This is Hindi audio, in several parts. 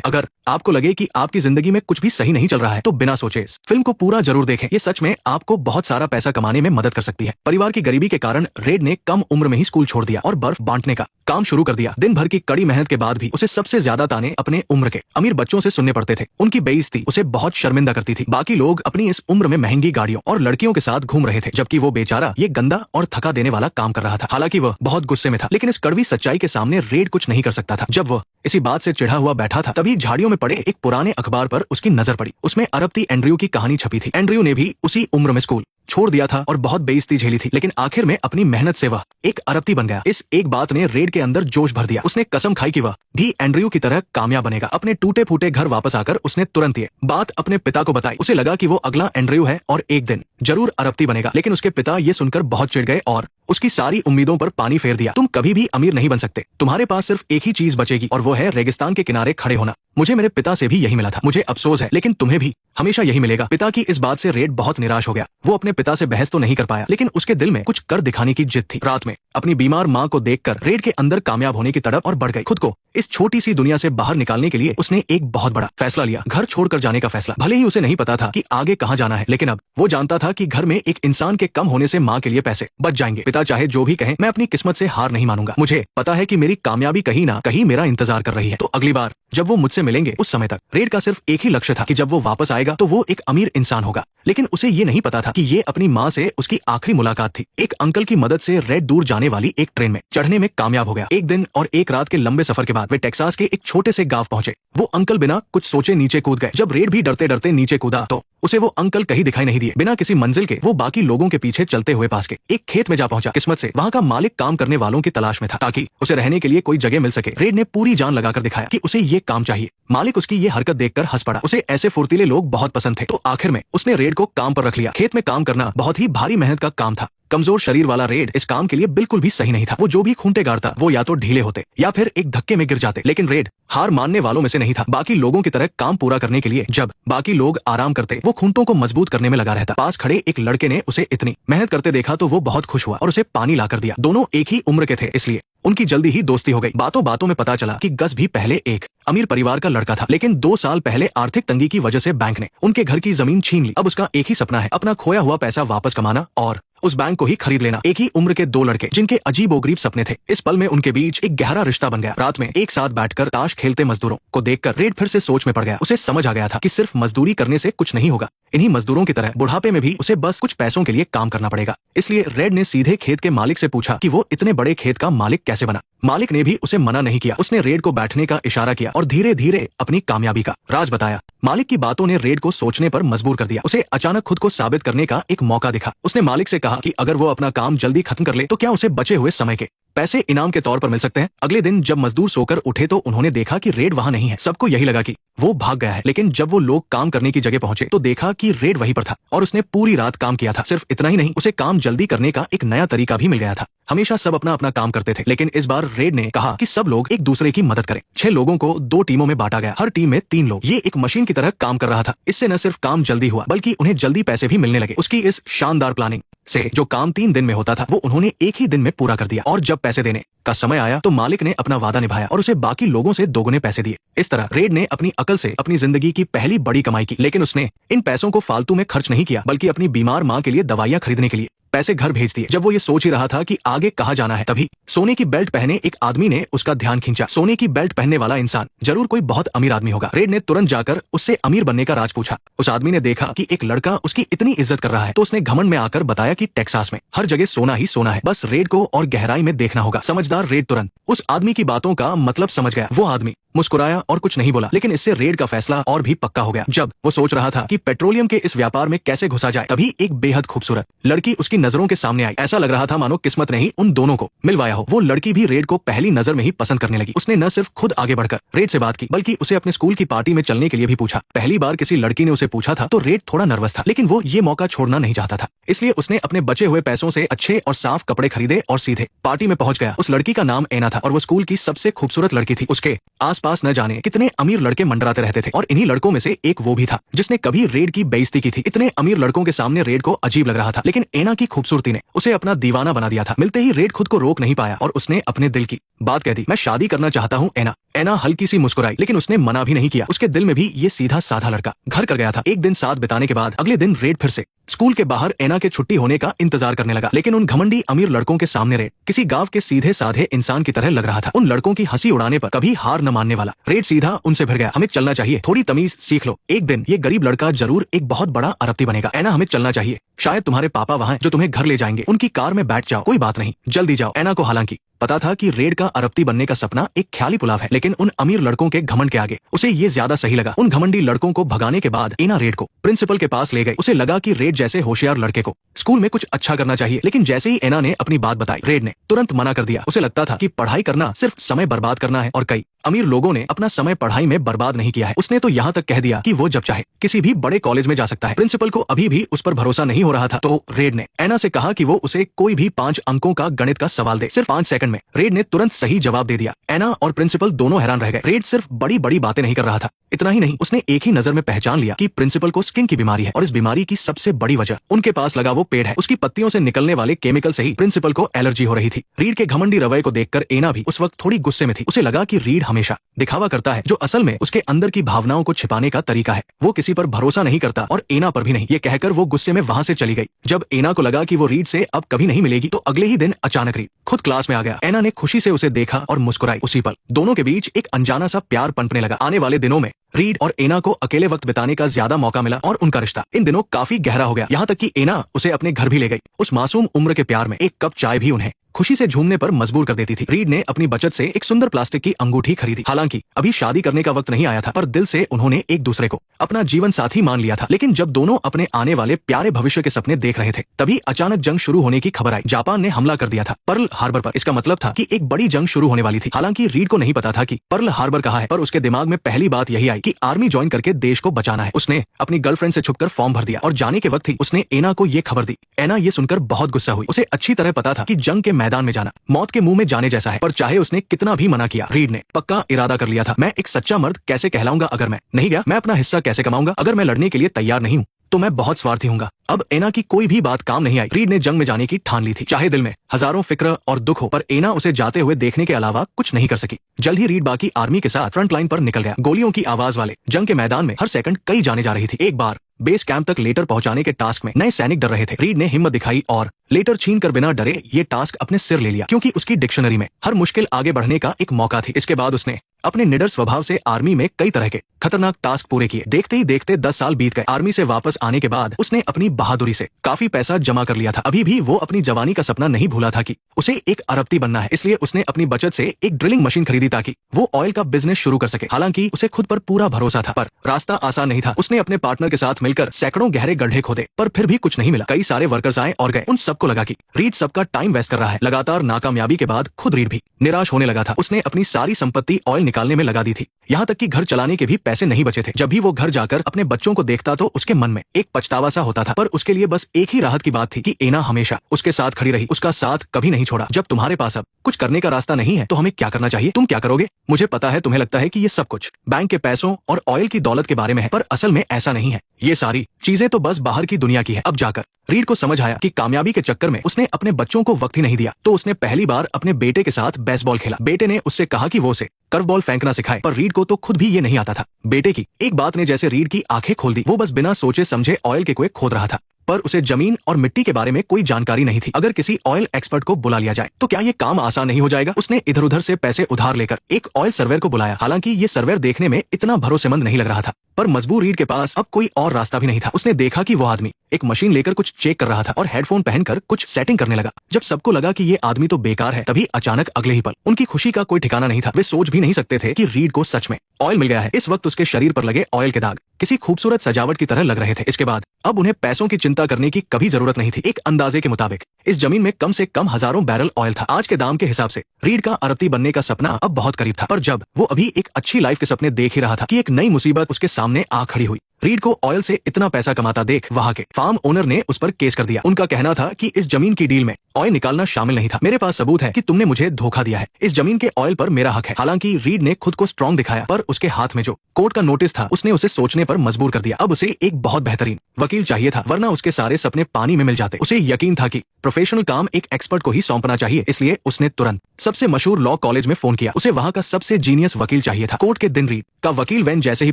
अगर आपको लगे कि आपकी जिंदगी में कुछ भी सही नहीं चल रहा है तो बिना सोचे इस फिल्म को पूरा जरूर देखें। ये सच में आपको बहुत सारा पैसा कमाने में मदद कर सकती है। परिवार की गरीबी के कारण रेड ने कम उम्र में ही स्कूल छोड़ दिया और बर्फ बांटने का काम शुरू कर दिया। दिन भर की कड़ी मेहनत के बाद भी उसे सबसे ज्यादा ताने अपने उम्र के अमीर बच्चों से सुनने पड़ते थे। उनकी बेइज्जती उसे बहुत शर्मिंदा करती थी। बाकी लोग अपनी इस उम्र में महंगी गाड़ियों और लड़कियों के साथ घूम रहे थे, जबकि वो बेचारा ये गंदा और थका देने वाला काम कर रहा था। हालांकि वह बहुत गुस्से में था, लेकिन इस कड़वी सच्चाई के सामने रेड कुछ नहीं कर सकता था। जब वह इसी बात से चिढ़ा हुआ बैठा था, तभी झाड़ियों में पड़े एक पुराने अखबार पर उसकी नजर पड़ी। उसमें अरबती एंड्रयू की कहानी छपी थी। एंड्रयू ने भी उसी उम्र में स्कूल छोड़ दिया था और बहुत बेइज्जती झेली थी, लेकिन आखिर में अपनी मेहनत से वह एक अरबती बन गया। इस एक बात ने रेड के अंदर जोश भर दिया। उसने कसम खाई कि वह भी एंड्रयू की तरह कामयाब बनेगा। अपने टूटे फूटे घर वापस आकर उसने तुरंत ये बात अपने पिता को बताई। उसे लगा कि वो अगला एंड्रयू है और एक दिन जरूर अरबती बनेगा। लेकिन उसके पिता ये सुनकर बहुत चिढ़ गए और उसकी सारी उम्मीदों पर पानी फेर दिया। तुम कभी भी अमीर नहीं बन सकते, तुम्हारे पास सिर्फ एक ही चीज बचेगी और वो है रेगिस्तान के किनारे खड़े होना। मुझे मेरे पिता से भी यही मिला था, मुझे अफसोस है, लेकिन तुम्हें भी हमेशा यही मिलेगा। पिता की इस बात से रेड बहुत निराश हो गया। वो अपने पिता से बहस तो नहीं कर पाया, लेकिन उसके दिल में कुछ कर दिखाने की जिद थी। रात में अपनी बीमार माँ को देखकर रेड के अंदर कामयाब होने की तड़प और बढ़ गई। खुद को इस छोटी सी दुनिया से बाहर निकालने के लिए उसने एक बहुत बड़ा फैसला लिया, घर छोड़कर जाने का फैसला। भले ही उसे नहीं पता था कि आगे कहाँ जाना है, लेकिन अब वो जानता था कि घर में एक इंसान के कम होने से माँ के लिए पैसे बच जाएंगे। पिता चाहे जो भी कहे, मैं अपनी किस्मत से हार नहीं मानूंगा। मुझे पता है कि मेरी कामयाबी कहीं ना कहीं मेरा इंतजार कर रही है। तो अगली बार जब वो मुझसे मिलेंगे, उस समय तक रेड का सिर्फ एक ही लक्ष्य था कि जब वो वापस आएगा तो वो एक अमीर इंसान होगा। लेकिन उसे ये नहीं पता था कि ये अपनी माँ से उसकी आखिरी मुलाकात थी। एक अंकल की मदद से रेड दूर जाने वाली एक ट्रेन में चढ़ने में कामयाब हो गया। एक दिन और एक रात के लंबे सफर के बाद वे टेक्सास के एक छोटे से गांव पहुंचे। वो अंकल बिना कुछ सोचे नीचे कूद गए। जब रेड भी डरते डरते नीचे कूदा तो उसे वो अंकल कहीं दिखाई नहीं दिए। बिना किसी मंजिल के वो बाकी लोगों के पीछे चलते हुए पास के एक खेत में जा पहुंचा। किस्मत से वहां का मालिक काम करने वालों की तलाश में था, ताकि उसे रहने के लिए कोई जगह मिल सके। रेड ने पूरी जान लगाकर दिखाया कि उसे ये काम चाहिए। मालिक उसकी ये हरकत देखकर हंस पड़ा। उसे ऐसे फुर्तीले लोग बहुत पसंद थे। तो आखिर में उसने रेड को काम पर रख लिया। खेत में काम करना बहुत ही भारी मेहनत का काम था। कमजोर शरीर वाला रेड इस काम के लिए बिल्कुल भी सही नहीं था। वो जो भी खूंटे गाड़ता वो या तो ढीले होते या फिर एक धक्के में गिर जाते। लेकिन रेड हार मानने वालों में से नहीं था। बाकी लोगों की तरह काम पूरा करने के लिए जब बाकी लोग आराम करते, वो खूंटों को मजबूत करने में लगा रहता। पास खड़े एक लड़के ने उसे इतनी मेहनत करते देखा तो वो बहुत खुश हुआ और उसे पानी लाकर दिया। दोनों एक ही उम्र के थे, इसलिए उनकी जल्दी ही दोस्ती हो गई। बातों बातों में पता चला कि गस भी पहले एक अमीर परिवार का लड़का था, लेकिन 2 साल पहले आर्थिक तंगी की वजह से बैंक ने उनके घर की जमीन छीन ली। अब उसका एक ही सपना है, अपना खोया हुआ पैसा वापस कमाना और उस बैंक को ही खरीद लेना। एक ही उम्र के 2 लड़के जिनके अजीबोगरीब सपने थे, इस पल में उनके बीच एक गहरा रिश्ता बन गया। रात में एक साथ बैठकर ताश खेलते मजदूरों को देखकर रेड फिर से सोच में पड़ गया। उसे समझ आ गया था कि सिर्फ मजदूरी करने से कुछ नहीं होगा। इन्हीं मजदूरों की तरह बुढ़ापे में भी उसे बस कुछ पैसों के लिए काम करना पड़ेगा। इसलिए रेड ने सीधे खेत के मालिक से पूछा कि वो इतने बड़े खेत का मालिक कैसे बना। मालिक ने भी उसे मना नहीं किया। उसने रेड को बैठने का इशारा किया और धीरे धीरे अपनी कामयाबी का राज बताया। मालिक की बातों ने रेड को सोचने पर मजबूर कर दिया। उसे अचानक खुद को साबित करने का एक मौका दिखा। उसने मालिक से कहा कि अगर वो अपना काम जल्दी खत्म कर ले तो क्या उसे बचे हुए समय के पैसे इनाम के तौर पर मिल सकते हैं। अगले दिन जब मजदूर सोकर उठे तो उन्होंने देखा कि रेड वहां नहीं है। सबको यही लगा कि वो भाग गया है, लेकिन जब वो लोग काम करने की जगह पहुंचे तो देखा कि रेड वहीं पर था और उसने पूरी रात काम किया था। सिर्फ इतना ही नहीं, उसे काम जल्दी करने का एक नया तरीका भी मिल गया था। हमेशा सब अपना अपना काम करते थे, लेकिन इस बार रेड ने कहा कि सब लोग एक दूसरे की मदद करें। 6 लोगों को 2 टीमों में बांटा गया, हर टीम में 3 लोग। ये एक मशीन की तरह काम कर रहा था। इससे न सिर्फ काम जल्दी हुआ, बल्कि उन्हें जल्दी पैसे भी मिलने लगे। उसकी इस शानदार प्लानिंग से जो काम 3 दिन में होता था, वो उन्होंने एक ही दिन में पूरा कर दिया। और जब पैसे देने का समय आया तो मालिक ने अपना वादा निभाया और उसे बाकी लोगों से दोगुने पैसे दिए। इस तरह रेड ने अपनी अकल से अपनी जिंदगी की पहली बड़ी कमाई की। लेकिन उसने इन पैसों को फालतू में खर्च नहीं किया, बल्कि अपनी बीमार माँ के लिए दवाइयां खरीदने के लिए पैसे घर भेज दिए। जब वो ये सोच ही रहा था कि आगे कहाँ जाना है, तभी सोने की बेल्ट पहने एक आदमी ने उसका ध्यान खींचा। सोने की बेल्ट पहनने वाला इंसान जरूर कोई बहुत अमीर आदमी होगा। रेड ने तुरंत जाकर उससे अमीर बनने का राज पूछा। उस आदमी ने देखा कि एक लड़का उसकी इतनी इज्जत कर रहा है तो उसने घमंड में आकर बताया कि टेक्सास में हर जगह सोना ही सोना है, बस रेड को और गहराई में देखना होगा। समझदार रेड तुरंत उस आदमी की बातों का मतलब समझ गया। वो आदमी मुस्कुराया और कुछ नहीं बोला, लेकिन इससे रेड का फैसला और भी पक्का हो गया। जब वो सोच रहा था कि पेट्रोलियम के इस व्यापार में कैसे घुसा जाए, तभी एक बेहद खूबसूरत लड़की उसकी नजरों के सामने आई। ऐसा लग रहा था मानो किस्मत ने ही उन दोनों को मिलवाया हो। वो लड़की भी रेड को पहली नजर में ही पसंद करने लगी। उसने न सिर्फ खुद आगे बढ़कर रेड से बात की, बल्कि उसे अपने स्कूल की पार्टी में चलने के लिए भी पूछा। पहली बार किसी लड़की ने उसे पूछा था तो रेड थोड़ा नर्वस था, लेकिन वो ये मौका छोड़ना नहीं चाहता था। इसलिए उसने अपने बचे हुए पैसों से अच्छे और साफ कपड़े खरीदे और सीधे पार्टी में पहुंच गया। उस लड़की का नाम एना था और वो स्कूल की सबसे खूबसूरत लड़की थी। उसके आस आसपास न जाने कितने अमीर लड़के मंडराते रहते थे और इन्हीं लड़कों में से एक वो भी था जिसने कभी रेड की बेइज्जती की थी। इतने अमीर लड़कों के सामने रेड को अजीब लग रहा था, लेकिन एना की खूबसूरती ने उसे अपना दीवाना बना दिया था। मिलते ही रेड खुद को रोक नहीं पाया और उसने अपने दिल की बात कह दी। मैं शादी करना चाहता हूँ एना। एना हल्की सी मुस्कुराई, लेकिन उसने मना भी नहीं किया। उसके दिल में भी ये सीधा साधा लड़का घर कर गया था। एक दिन साथ बिताने के बाद अगले दिन रेड फिर से स्कूल के बाहर एना के छुट्टी होने का इंतजार करने लगा, लेकिन उन घमंडी अमीर लड़कों के सामने रेड किसी गांव के सीधे साधे इंसान की तरह लग रहा था। उन लड़कों की हंसी उड़ाने पर कभी हार न मानने वाला रेड सीधा उनसे भिड़ गया। हमें चलना चाहिए, थोड़ी तमीज सीख लो। एक दिन ये गरीब लड़का जरूर एक बहुत बड़ा अरबपति बनेगा। एना, हमें चलना चाहिए। शायद तुम्हारे पापा वहाँ हैं जो तुम्हें घर ले जाएंगे। उनकी कार में बैठ जाओ। कोई बात नहीं, जल्दी जाओ। एना को हालांकि पता था कि रेड का अरबपति बनने का सपना एक ख्याली पुलाव है, लेकिन उन अमीर लड़कों के घमंड के आगे उसे ये ज्यादा सही लगा। उन घमंडी लड़कों को भगाने के बाद एना रेड को प्रिंसिपल के पास ले गई। उसे लगा कि रेड जैसे होशियार लड़के को स्कूल में कुछ अच्छा करना चाहिए, लेकिन जैसे ही एना ने अपनी बात बताई, रेड ने तुरंत मना कर दिया। उसे लगता था कि पढ़ाई करना सिर्फ समय बर्बाद करना है और कई अमीर लोगों ने अपना समय पढ़ाई में बर्बाद नहीं किया है। उसने तो यहाँ तक कह दिया कि वो जब चाहे किसी भी बड़े कॉलेज में जा सकता है। प्रिंसिपल को अभी भी उस पर भरोसा नहीं हो रहा था, तो रेड ने एना से कहा कि वो उसे कोई भी 5 अंकों का गणित का सवाल दे। सिर्फ 5 सेकंड में रेड ने तुरंत सही जवाब दे दिया। एना और प्रिंसिपल दोनों हैरान रह गए। रेड सिर्फ बड़ी बड़ी बातें नहीं कर रहा था, इतना ही नहीं, उसने एक ही नजर में पहचान लिया कि प्रिंसिपल को स्किन की बीमारी है और इस बीमारी की सबसे बड़ी वजह उनके पास लगा वो पेड़ है। उसकी पत्तियों से निकलने वाले केमिकल से ही प्रिंसिपल को एलर्जी हो रही थी। रीड के घमंडी रवैये को देखकर एना भी उस वक्त थोड़ी गुस्से में थी। उसे लगा कि रीड हमेशा दिखावा करता है, जो असल में उसके अंदर की भावनाओं को छिपाने का तरीका है। वो किसी पर भरोसा नहीं करता और एना पर भी नहीं। ये कहकर वो गुस्से में वहां से चली गई। जब एना को लगा कि वो रीड से अब कभी नहीं मिलेगी, तो अगले ही दिन अचानक रीड खुद क्लास में आ गया। एना ने खुशी से उसे देखा और मुस्कुराई। उसी पल दोनों के बीच एक अनजाना सा प्यार पनपने लगा। आने वाले दिनों में रीड और एना को अकेले वक्त बिताने का ज्यादा मौका मिला और उनका रिश्ता इन दिनों काफी गहरा हो गया। यहाँ तक कि एना उसे अपने घर भी ले गई। उस मासूम उम्र के प्यार में एक कप चाय भी उन्हें खुशी से झूमने पर मजबूर कर देती थी। रीड ने अपनी बचत से एक सुंदर प्लास्टिक की अंगूठी खरीदी। हालांकि अभी शादी करने का वक्त नहीं आया था, पर दिल से उन्होंने एक दूसरे को अपना जीवन साथी मान लिया था। लेकिन जब दोनों अपने आने वाले प्यारे भविष्य के सपने देख रहे थे, तभी अचानक जंग शुरू होने की खबर आई। जापान ने हमला कर दिया था पर्ल हार्बर पर। इसका मतलब था कि एक बड़ी जंग शुरू होने वाली थी। हालांकि रीड को नहीं पता था कि पर्ल हार्बर कहाँ है, पर उसके दिमाग में पहली बात यही आई कि आर्मी ज्वाइन करके देश को बचाना है। उसने अपनी गर्लफ्रेंड से छुपकर फॉर्म भर दिया और जाने के वक्त ही उसने एना को ये खबर दी। एना ये सुनकर बहुत गुस्सा हुई। उसे अच्छी तरह पता था कि जंग के मैदान में जाना मौत के मुंह में जाने जैसा है, पर चाहे उसने कितना भी मना किया, रीड ने पक्का इरादा कर लिया था। मैं एक सच्चा मर्द कैसे कहलाऊंगा अगर मैं नहीं गया? मैं अपना हिस्सा कैसे कमाऊंगा अगर मैं लड़ने के लिए तैयार नहीं हूँ? तो मैं बहुत स्वार्थी हूँगा। अब एना की कोई भी बात काम नहीं आई। रीड ने जंग में जाने की ठान ली थी, चाहे दिल में हजारों फिक्र और दुख हो, पर एना उसे जाते हुए देखने के अलावा कुछ नहीं कर सकी। जल्द ही रीड बाकी आर्मी के साथ फ्रंट लाइन पर निकल गया। गोलियों की आवाज वाले जंग के मैदान में हर सेकंड कई जाने जा रही थी। एक बार बेस कैंप तक लेटर पहुंचाने के टास्क में नए सैनिक डर रहे थे। रीड ने हिम्मत दिखाई और लेटर छीन कर बिना डरे ये टास्क अपने सिर ले लिया, क्योंकि उसकी डिक्शनरी में हर मुश्किल आगे बढ़ने का एक मौका थी। इसके बाद उसने अपने निडर स्वभाव से आर्मी में कई तरह के खतरनाक टास्क पूरे किए। देखते ही देखते 10 साल बीत गए। आर्मी से वापस आने के बाद उसने अपनी बहादुरी से काफी पैसा जमा कर लिया था। अभी भी वो अपनी जवानी का सपना नहीं भूला था कि उसे एक अरबपति बनना है। इसलिए उसने अपनी बचत से एक ड्रिलिंग मशीन खरीदी ताकि वो ऑयल का बिजनेस शुरू कर सके। हालांकि उसे खुद पर पूरा भरोसा था, पर रास्ता आसान नहीं था। उसने अपने पार्टनर के साथ मिलकर सैकड़ों गहरे गड्ढे खोदे, पर फिर भी कुछ नहीं मिला। कई सारे वर्कर्स आए और गए। उन सबको लगा कि रीड सबका टाइम वेस्ट कर रहा है। लगातार नाकामयाबी के बाद खुद रीड भी निराश होने लगा था। उसने अपनी सारी संपत्ति ऑयल निकालने में लगा दी थी, यहाँ तक कि घर चलाने के भी पैसे नहीं बचे थे। जब भी वो घर जाकर अपने बच्चों को देखता तो उसके मन में एक पछतावा सा होता था, पर उसके लिए बस एक ही राहत की बात थी कि एना हमेशा उसके साथ खड़ी रही, उसका साथ कभी नहीं छोड़ा। जब तुम्हारे पास अब कुछ करने का रास्ता नहीं है तो हमें क्या करना चाहिए? तुम क्या करोगे? मुझे पता है तुम्हें लगता है कि ये सब कुछ बैंक के पैसों और ऑयल की दौलत के बारे में है, पर असल में ऐसा नहीं है। ये सारी चीजें तो बस बाहर की दुनिया की है। अब जाकर रीड को समझ आया कि कामयाबी के चक्कर में उसने अपने बच्चों को वक्त ही नहीं दिया। तो उसने पहली बार अपने बेटे के साथ बेसबॉल खेला। बेटे ने उससे कहा कि वो उसे कर्व बॉल फेंकना सिखाए, पर रीड को तो खुद भी ये नहीं आता था। बेटे की एक बात ने जैसे रीड की आंखें खोल दी। वो बस बिना सोचे समझे ऑयल के कुएं खोद रहा था, पर उसे जमीन और मिट्टी के बारे में कोई जानकारी नहीं थी। अगर किसी ऑयल एक्सपर्ट को बुला लिया जाए तो क्या ये काम आसान नहीं हो जाएगा? उसने इधर उधर से पैसे उधार लेकर एक ऑयल सर्वेयर को बुलाया। हालांकि ये सर्वेयर देखने में इतना भरोसेमंद नहीं लग रहा था, पर मजबूर रीड के पास अब कोई और रास्ता भी नहीं था। उसने देखा कि वो आदमी एक मशीन लेकर कुछ चेक कर रहा था और हेडफोन पहनकर कुछ सेटिंग करने लगा। जब सबको लगा कि ये आदमी तो बेकार है, तभी अचानक अगले ही पल उनकी खुशी का कोई ठिकाना नहीं था। वे सोच भी नहीं सकते थे कि रीड को सच में ऑयल मिल गया है। इस वक्त उसके शरीर पर लगे ऑयल के दाग किसी खूबसूरत सजावट की तरह लग रहे थे। इसके बाद अब उन्हें पैसों की चिंता करने की कभी जरूरत नहीं थी। एक अंदाजे के मुताबिक इस जमीन में कम से कम हजारों बैरल ऑयल था। आज के दाम के हिसाब से रीड का अरबपति बनने का सपना अब बहुत करीब था। पर जब वो अभी एक अच्छी लाइफ के सपने देख ही रहा था कि एक नई मुसीबत उसके सामने आ खड़ी हुई। रीड को ऑयल से इतना पैसा कमाता देख वहाँ के फार्म ओनर ने उस पर केस कर दिया। उनका कहना था कि इस जमीन की डील में ऑयल निकालना शामिल नहीं था। मेरे पास सबूत है कि तुमने मुझे धोखा दिया है। इस जमीन के ऑयल पर मेरा हक है। हालांकि रीड ने खुद को स्ट्रांग दिखाया, पर उसके हाथ में जो कोर्ट का नोटिस था उसने उसे सोचने पर मजबूर कर दिया। अब उसे एक बहुत बेहतरीन वकील चाहिए था, वरना उसके सारे सपने पानी में मिल जाते। उसे यकीन था कि प्रोफेशनल काम एक एक्सपर्ट को ही सौंपना चाहिए, इसलिए उसने तुरंत सबसे मशहूर लॉ कॉलेज में फोन किया। उसे वहाँ का सबसे जीनियस वकील चाहिए था। कोर्ट के दिन रीड का वकील वैन जैसे ही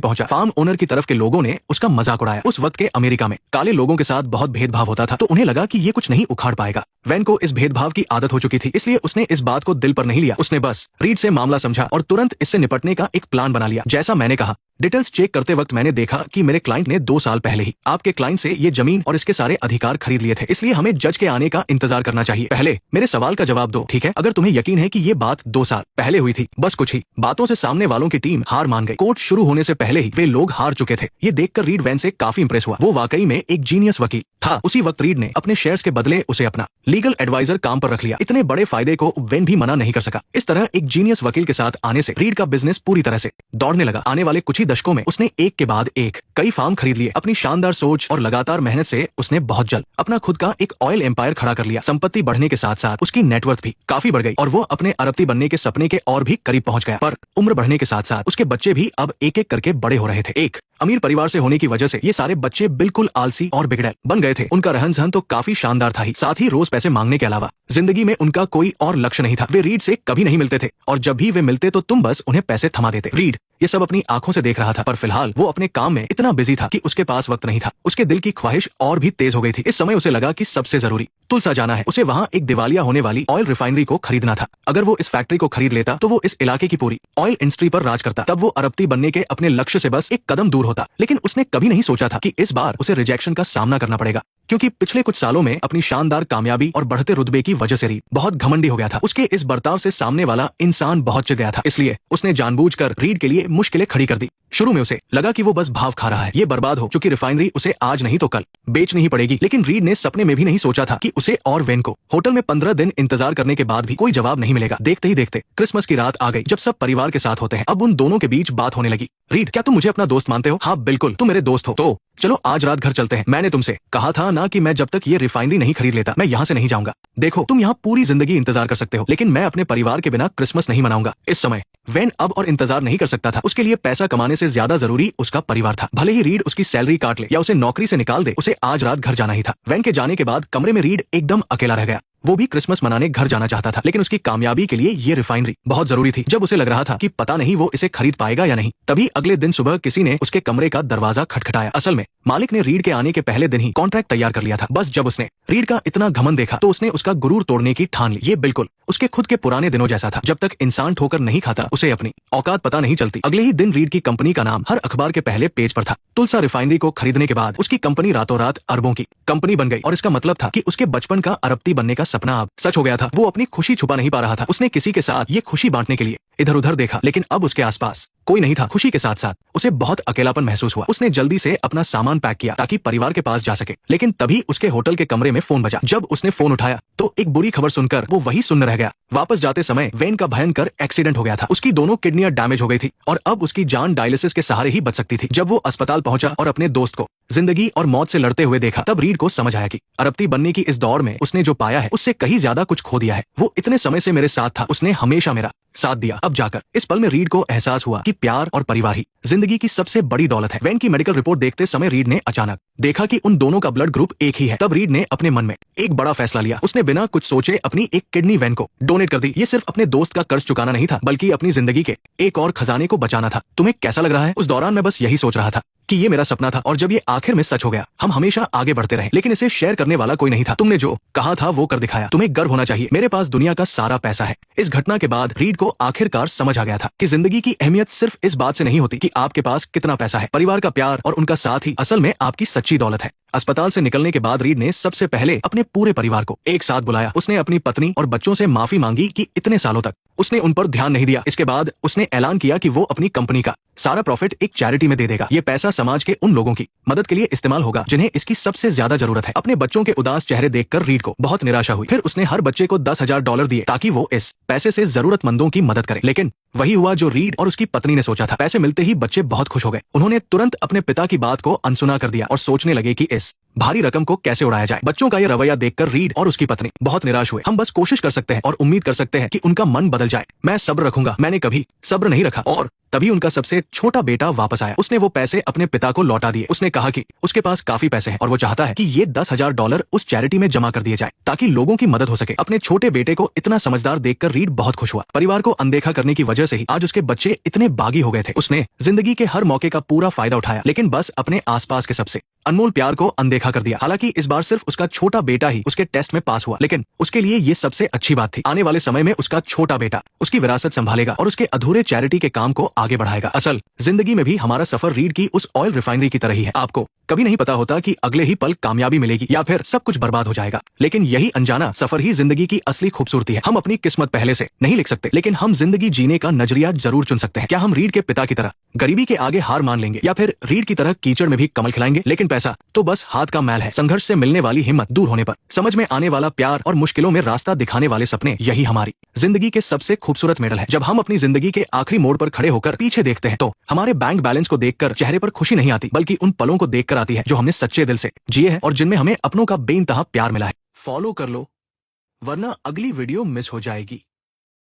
पहुंचा, फार्म ओनर की तरफ के लोगों ने उसका मजाक उड़ाया। उस वक्त के अमेरिका में काले लोगों के साथ बहुत भेदभाव होता था, तो उन्हें लगा कि ये कुछ नहीं उखाड़ पाएगा। वैन को इस भेदभाव की आदत हो चुकी थी, इसलिए उसने इस बात को दिल पर नहीं लिया। उसने बस रीड से मामला समझा और तुरंत इससे निपटने का एक प्लान बना लिया। जैसा मैंने कहा, डिटेल्स चेक करते वक्त मैंने देखा कि मेरे क्लाइंट ने 2 साल पहले ही आपके क्लाइंट से ये जमीन और इसके सारे अधिकार खरीद लिए थे, इसलिए हमें जज के आने का इंतजार करना चाहिए। पहले मेरे सवाल का जवाब दो, ठीक है? अगर तुम्हें यकीन है कि ये बात 2 साल पहले हुई थी, बस कुछ ही बातों से सामने वालों की टीम हार मान गई। कोर्ट शुरू होने से पहले ही वे लोग हार चुके थे। ये देखकर रीड वैन से काफी इंप्रेस हुआ। वो वाकई में एक जीनियस वकील था। उसी वक्त रीड ने अपने शेयर्स के बदले उसे अपना लीगल एडवाइजर काम पर रख लिया। इतने बड़े फायदे को वैन भी मना नहीं कर सका। इस तरह एक जीनियस वकील के साथ आने से रीड का बिजनेस पूरी तरह से दौड़ने लगा। आने वाले कुछ ही दशकों में उसने एक के बाद एक कई फार्म खरीद लिए। अपनी शानदार सोच और लगातार मेहनत से उसने बहुत जल्द अपना खुद का एक ऑयल एम्पायर खड़ा कर लिया। संपत्ति बढ़ने के साथ साथ उसकी नेटवर्थ भी काफी बढ़ गई और वो अपने अरबपति बनने के सपने के और भी करीब पहुंच गया। पर उम्र बढ़ने के साथ साथ उसके बच्चे भी अब एक एक करके बड़े हो रहे थे। एक अमीर परिवार से होने की वजह से ये सारे बच्चे बिल्कुल आलसी और बिगड़ैल बन गए थे। उनका रहन सहन तो काफी शानदार था ही, साथ ही रोज पैसे मांगने के अलावा जिंदगी में उनका कोई और लक्ष्य नहीं था। वे रीड से कभी नहीं मिलते थे और जब भी वे मिलते तो तुम बस उन्हें पैसे थमा देते। रीड ये सब अपनी आंखों से देख रहा था, पर फिलहाल वो अपने काम में इतना बिजी था कि उसके पास वक्त नहीं था। उसके दिल की ख्वाहिश और भी तेज हो गई थी। इस समय उसे लगा कि सबसे जरूरी तुलसा जाना है। उसे वहाँ एक दिवालिया होने वाली ऑयल रिफाइनरी को खरीदना था। अगर वो इस फैक्ट्री को खरीद लेता तो वो इस इलाके की पूरी ऑयल इंडस्ट्री पर राज करता। तब वो अरबपति बनने के अपने लक्ष्य से बस एक कदम दूर होता। लेकिन उसने कभी नहीं सोचा था कि इस बार उसे रिजेक्शन का सामना करना पड़ेगा, क्योंकि पिछले कुछ सालों में अपनी शानदार कामयाबी और बढ़ते रुतबे की वजह से रीड बहुत घमंडी हो गया था। उसके इस बर्ताव से सामने वाला इंसान बहुत चिढ़ गया था, इसलिए उसने जानबूझकर रीड के लिए मुश्किलें खड़ी कर दी। शुरू में उसे लगा कि वो बस भाव खा रहा है। ये बर्बाद हो चुकी रिफाइनरी उसे आज नहीं तो कल बेचनी ही पड़ेगी। लेकिन रीड ने सपने में भी नहीं सोचा था कि उसे और वेन को होटल में 15 दिन इंतजार करने के बाद भी कोई जवाब नहीं मिलेगा। देखते ही देखते क्रिसमस की रात आ गई, जब सब परिवार के साथ होते हैं। अब उन दोनों के बीच बात होने लगी। रीड, क्या तुम मुझे अपना दोस्त मानते हो? हाँ बिल्कुल, तुम मेरे दोस्त हो। तो चलो आज रात घर चलते हैं। मैंने तुमसे कहा था ना कि मैं जब तक ये रिफाइनरी नहीं खरीद लेता मैं यहाँ से नहीं जाऊंगा। देखो, तुम यहाँ पूरी जिंदगी इंतजार कर सकते हो, लेकिन मैं अपने परिवार के बिना क्रिसमस नहीं मनाऊंगा। इस समय वैन अब और इंतजार नहीं कर सकता था। उसके लिए पैसा कमाने से ज्यादा जरूरी उसका परिवार था। भले ही रीड उसकी सैलरी काट ले या उसे नौकरी से निकाल दे, उसे आज रात घर जाना ही था। वैन के जाने के बाद कमरे में रीड एकदम अकेला रह गया। वो भी क्रिसमस मनाने घर जाना चाहता था, लेकिन उसकी कामयाबी के लिए ये रिफाइनरी बहुत जरूरी थी। जब उसे लग रहा था कि पता नहीं वो इसे खरीद पाएगा या नहीं, तभी अगले दिन सुबह किसी ने उसके कमरे का दरवाजा खटखटाया। असल में मालिक ने रीड के आने के पहले दिन ही कॉन्ट्रैक्ट तैयार कर लिया था। बस जब उसने रीड का इतना घमंड देखा तो उसने उसका गुरूर तोड़ने की ठान ली। ये बिल्कुल उसके खुद के पुराने दिनों जैसा था, जब तक इंसान ठोकर नहीं खाता उसे अपनी औकात पता नहीं चलती। अगले ही दिन रीड की कंपनी का नाम हर अखबार के पहले पेज पर था। तुलसा रिफाइनरी को खरीदने के बाद उसकी कंपनी रातों रात अरबों की कंपनी बन गई और इसका मतलब था कि उसके बचपन का अरबपति बनने का सपना अब सच हो गया था। वो अपनी खुशी छुपा नहीं पा रहा था। उसने किसी के साथ ये खुशी बांटने के लिए इधर उधर देखा, लेकिन अब उसके आसपास कोई नहीं था। खुशी के साथ साथ उसे बहुत अकेलापन महसूस हुआ। उसने जल्दी से अपना सामान पैक किया ताकि परिवार के पास जा सके, लेकिन तभी उसके होटल के कमरे में फोन बजा। जब उसने फोन उठाया तो एक बुरी खबर सुनकर वो वही सुन्न रह गया। वापस जाते समय वैन का भयंकर एक्सीडेंट हो गया था। उसकी दोनों किडनियां डैमेज हो गई थी और अब उसकी जान डायलिसिस के सहारे ही बच सकती थी। जब वो अस्पताल पहुंचा और अपने दोस्त को जिंदगी और मौत से लड़ते हुए देखा, तब रीड को समझ आया कि अरबपति बनने की इस दौड़ में उसने जो पाया है उससे कहीं ज्यादा कुछ खो दिया है। वो इतने समय से मेरे साथ था, उसने हमेशा मेरा साथ दिया। अब जाकर इस पल में रीड को एहसास हुआ कि प्यार और परिवार ही जिंदगी की सबसे बड़ी दौलत है। वैन की मेडिकल रिपोर्ट देखते समय रीड ने अचानक देखा कि उन दोनों का ब्लड ग्रुप एक ही है। तब रीड ने अपने मन में एक बड़ा फैसला लिया। उसने बिना कुछ सोचे अपनी एक किडनी वैन को डोनेट कर दी। ये सिर्फ अपने दोस्त का कर्ज चुकाना नहीं था, बल्कि अपनी जिंदगी के एक और खजाने को बचाना था। तुम्हें कैसा लग रहा है? उस दौरान मैं बस यही सोच रहा था कि ये मेरा सपना था और जब ये आखिर में सच हो गया। हम हमेशा आगे बढ़ते रहे, लेकिन इसे शेयर करने वाला कोई नहीं था। तुमने जो कहा था वो कर दिखाया। तुम्हें गर्व होना चाहिए। मेरे पास दुनिया का सारा पैसा है। इस घटना के बाद रीड को आखिरकार समझ आ गया था कि जिंदगी की अहमियत सिर्फ इस बात से नहीं होती कि आपके पास कितना पैसा है। परिवार का प्यार और उनका साथ ही असल में आपकी सच्ची दौलत है। अस्पताल से निकलने के बाद रीड ने सबसे पहले अपने पूरे परिवार को एक साथ बुलाया। उसने अपनी पत्नी और बच्चों से माफी मांगी कि इतने सालों तक उसने उन पर ध्यान नहीं दिया। इसके बाद उसने ऐलान किया कि वो अपनी कंपनी का सारा प्रॉफिट एक चैरिटी में दे देगा। ये पैसा समाज के उन लोगों की मदद के लिए इस्तेमाल होगा जिन्हें इसकी सबसे ज्यादा जरूरत है। अपने बच्चों के उदास चेहरे देखकर रीड को बहुत निराशा हुई। फिर उसने हर बच्चे को $10,000 दिए ताकि वो इस पैसे से जरूरतमंदों की मदद करे। लेकिन वही हुआ जो रीड और उसकी पत्नी ने सोचा था। पैसे मिलते ही बच्चे बहुत खुश हो गए। उन्होंने तुरंत अपने पिता की बात को अनसुना कर दिया और सोचने लगे कि इस भारी रकम को कैसे उड़ाया जाए। बच्चों का यह रवैया देखकर रीड और उसकी पत्नी बहुत निराश हुए। हम बस कोशिश कर सकते हैं और उम्मीद कर सकते हैं कि उनका मन बदल जाए। मैं सब्र रखूंगा। मैंने कभी सब्र नहीं रखा। और तभी उनका सबसे छोटा बेटा वापस आया। उसने वो पैसे अपने पिता को लौटा दिए। उसने कहा कि उसके पास काफी पैसे हैं और वो चाहता है कि ये $10,000 उस चैरिटी में जमा कर दिए जाए ताकि लोगों की मदद हो सके। अपने छोटे बेटे को इतना समझदार देखकर रीड बहुत खुश हुआ। परिवार को अनदेखा करने की वजह से ही आज उसके बच्चे इतने बागी हो गए थे। उसने जिंदगी के हर मौके का पूरा फायदा उठाया, लेकिन बस अपने आसपास के सबसे अनमोल प्यार को अनदेखा कर दिया। हालांकि इस बार सिर्फ उसका छोटा बेटा ही उसके टेस्ट में पास हुआ, लेकिन उसके लिए ये सबसे अच्छी बात थी। आने वाले समय में उसका छोटा बेटा उसकी विरासत संभालेगा और उसके अधूरे चैरिटी के काम को आगे बढ़ाएगा। असल जिंदगी में भी हमारा सफर रीड की उस ऑयल रिफाइनरी की तरह ही है। आपको कभी नहीं पता होता कि अगले ही पल कामयाबी मिलेगी या फिर सब कुछ बर्बाद हो जाएगा, लेकिन यही अनजाना सफर ही जिंदगी की असली खूबसूरती है। हम अपनी किस्मत पहले से नहीं लिख सकते, लेकिन हम जिंदगी जीने का नजरिया जरूर चुन सकते हैं। क्या हम रीड के पिता की तरह गरीबी के आगे हार मान लेंगे या फिर रीड की तरह कीचड़ में भी कमल खिलाएंगे? लेकिन पैसा तो बस हाथ का मैल है। संघर्ष से मिलने वाली हिम्मत दूर होने पर समझ में आने वाला प्यार और मुश्किलों में रास्ता दिखाने वाले सपने, यही हमारी जिंदगी के सबसे खूबसूरत मेडल है। जब हम अपनी जिंदगी के आखिरी मोड़ पर खड़े होकर पीछे देखते हैं तो हमारे बैंक बैलेंस को देखकर चेहरे पर खुशी नहीं आती, बल्कि उन पलों को देखकर आती है जो हमने सच्चे दिल से जिए हैं और जिनमें हमें अपनों का बेइंतहा प्यार मिला है। फॉलो कर लो, वरना अगली वीडियो मिस हो जाएगी।